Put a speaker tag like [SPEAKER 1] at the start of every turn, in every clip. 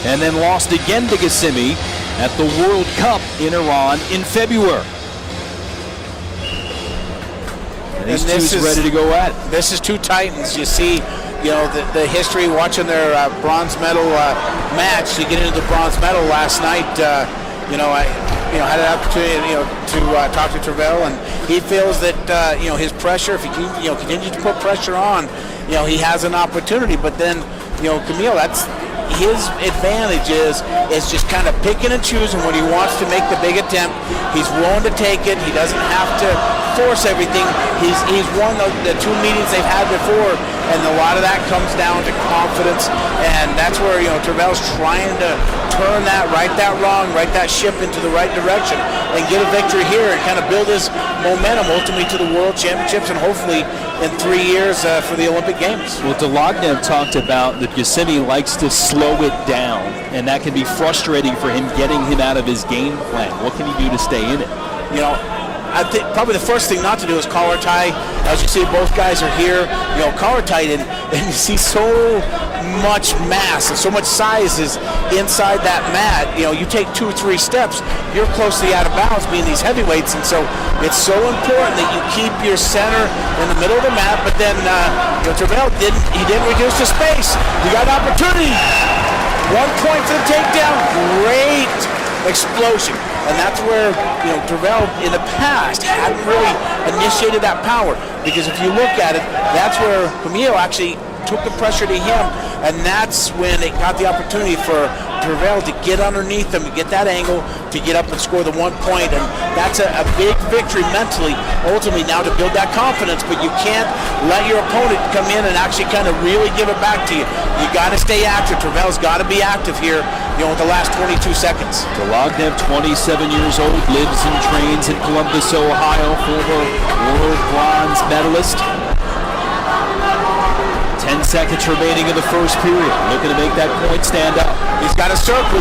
[SPEAKER 1] and then lost again to Qasimi at the World Cup in Iran in February. And these two ready to go at it.
[SPEAKER 2] This is two titans. You see, you know, the history watching their bronze medal match. You get into the bronze medal last night. I had an opportunity, to talk to Travell, and he feels that his pressure, if he continues to put pressure on, he has an opportunity. But then, Kemiel, that's his advantage is just kind of picking and choosing when he wants to make the big attempt. He's willing to take it. He doesn't have to force everything. He's won the two meetings they've had before, and a lot of that comes down to confidence, and that's where Travell's trying to turn that, right that wrong, right that ship into the right direction, and get a victory here and kind of build his momentum ultimately to the World Championships and hopefully in 3 years for the Olympic Games.
[SPEAKER 1] Well, Delagne talked about that Qasimi likes to slow it down, and that can be frustrating for him, getting him out of his game plan. What can he do to stay in it?
[SPEAKER 2] I think probably the first thing not to do is collar tie. As you see, both guys are here, collar tied, and you see so much mass and so much size is inside that mat. You take 2 or 3 steps, you're closely out of bounds being these heavyweights, and so it's so important that you keep your center in the middle of the mat. But then Travell didn't reduce the space. You got an opportunity. 1 point for the takedown. Great explosion. And that's where, Travell in the past hadn't really initiated that power. Because if you look at it, that's where Kemiel actually took the pressure to him, and that's when it got the opportunity for Travell to get underneath him, to get that angle, to get up and score the 1 point, and that's a big victory mentally, ultimately now to build that confidence, but you can't let your opponent come in and actually kind of really give it back to you. You got to stay active. Travell's got to be active here, with the last 22 seconds.
[SPEAKER 1] Delagne, 27 years old, lives and trains in Columbus, Ohio, former world bronze medalist. 10 seconds remaining in the first period. Looking to make that point stand up.
[SPEAKER 2] He's got a circle.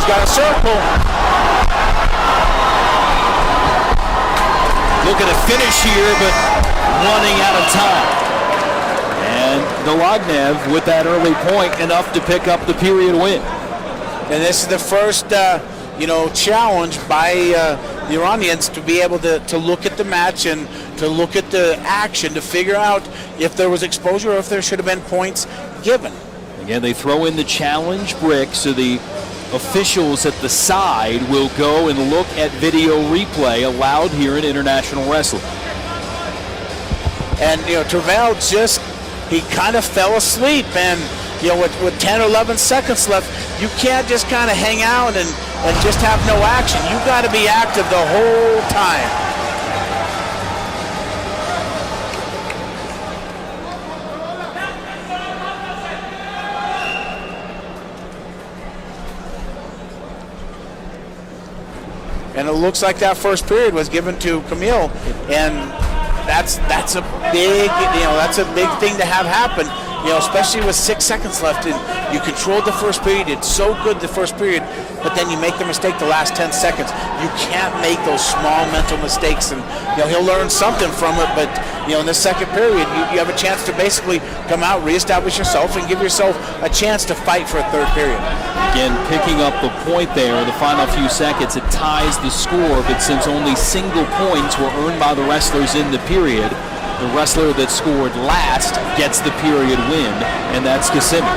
[SPEAKER 1] Looking to finish here, but running out of time. And Delagne with that early point, enough to pick up the period win.
[SPEAKER 2] And this is the first, challenge by the Iranians to be able to look at the match and to look at the action to figure out if there was exposure or if there should have been points given.
[SPEAKER 1] Again, they throw in the challenge brick, so the officials at the side will go and look at video replay allowed here in international wrestling.
[SPEAKER 2] And, Travell he kind of fell asleep, and with 10 or 11 seconds left, you can't just kind of hang out and just have no action. You got to be active the whole time. And it looks like that first period was given to Kemiel, and that's a big thing to have happen. Especially with 6 seconds left, and you controlled the first period, did so good the first period, but then you make the mistake the last 10 seconds. You can't make those small mental mistakes, and he'll learn something from it, but in the second period, you have a chance to basically come out, reestablish yourself, and give yourself a chance to fight for a third period.
[SPEAKER 1] Again, picking up the point there, the final few seconds, it ties the score, but since only single points were earned by the wrestlers in the period, the wrestler that scored last gets the period win, and that's Qasimi.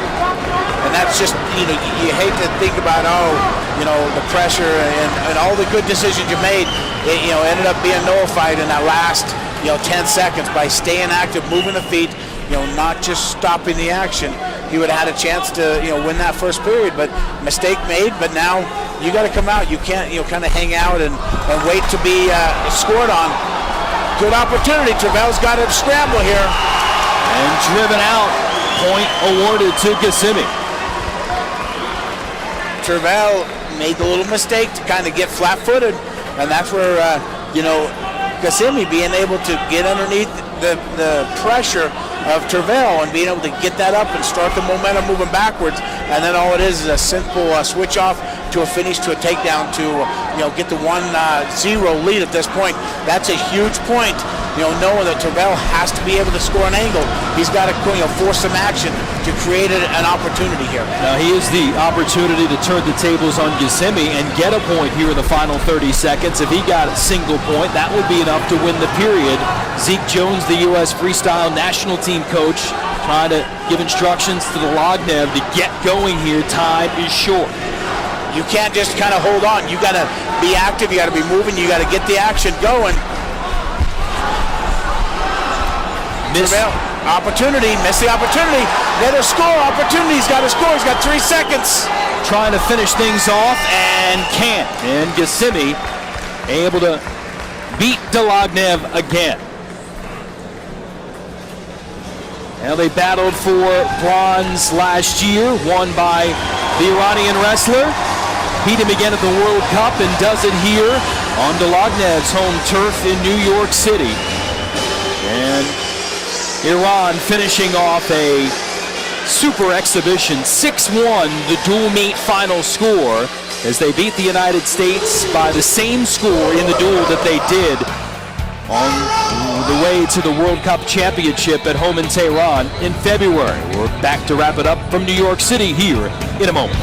[SPEAKER 2] And that's just, you hate to think about, the pressure and all the good decisions you made, ended up being nullified in that last, 10 seconds by staying active, moving the feet, not just stopping the action. He would have had a chance to, win that first period, but mistake made, but now you got to come out. You can't, kind of hang out and wait to be scored on. Good opportunity. Travell's got to scramble here.
[SPEAKER 1] And driven out. Point awarded to Qasimi.
[SPEAKER 2] Travell made the little mistake to kind of get flat-footed, and that's where, Qasimi being able to get underneath the pressure of Travell and being able to get that up and start the momentum moving backwards, and then all it is a simple switch off to a finish, to a takedown, to get the 1-0 lead at this point. That's a huge point. Knowing that Terrell has to be able to score an angle, he's got to force some action to create an opportunity here.
[SPEAKER 1] Now he has the opportunity to turn the tables on Qasemi and get a point here in the final 30 seconds. If he got a single point, that would be enough to win the period. Zeke Jones, the U.S. freestyle national team coach, trying to give instructions to Delagne to get going here. Time is short.
[SPEAKER 2] You can't just kind of hold on. You got to be active. You got to be moving. You got to get the action going. Opportunity, missed the opportunity. Another score, opportunity. He's got to score. He's got 3 seconds.
[SPEAKER 1] Trying to finish things off and can't. And Qasemi able to beat Delagne again. Now they battled for bronze last year, won by the Iranian wrestler. Beat him again at the World Cup and does it here on Delagne's home turf in New York City. And Iran finishing off a super exhibition, 6-1, the dual meet final score, as they beat the United States by the same score in the duel that they did on the way to the World Cup Championship at home in Tehran in February. We're back to wrap it up from New York City here in a moment.